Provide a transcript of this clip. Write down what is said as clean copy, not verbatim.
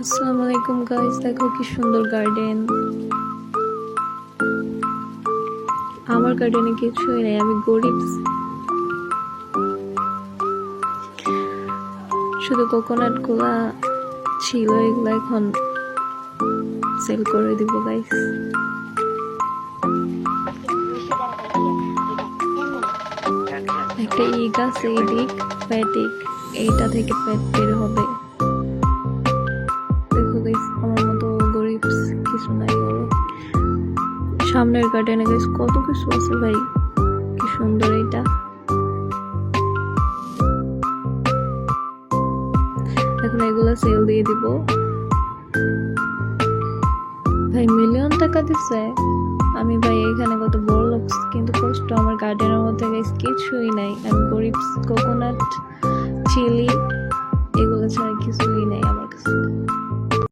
আসসালামু আলাইকুম গাইস, দেখো কি সুন্দর গার্ডেন। আমার গার্ডেনে কিছুই নেই, আমি গরিব। শুধু কোকোনাট গুলা ছিল, এগুলা এখন সেল করে দিব গাইস। একটা ইগ আছে, এদিক প্যাটিক, এইটা থেকে প্যাট বের হবে। দেখো গাইস, আমার মতো গরিব কিছু নাই বলো। সামনের গার্ডেনে গাইস কত কিছু আছে ভাই, কি সুন্দর এটা। এখন এগুলা সেল দিয়ে দিব ভাই। মিলিয়ন টাকা দিচ্ছে। আমি ভাই এখানে কত বড় লোক, কিন্তু কষ্ট আমার গার্ডেনের মধ্যে গাইস কিছুই নাই। আমি গরিব, কোকোনাট, চিলি এগুলো ছাড়া কিছুই নাই আমার।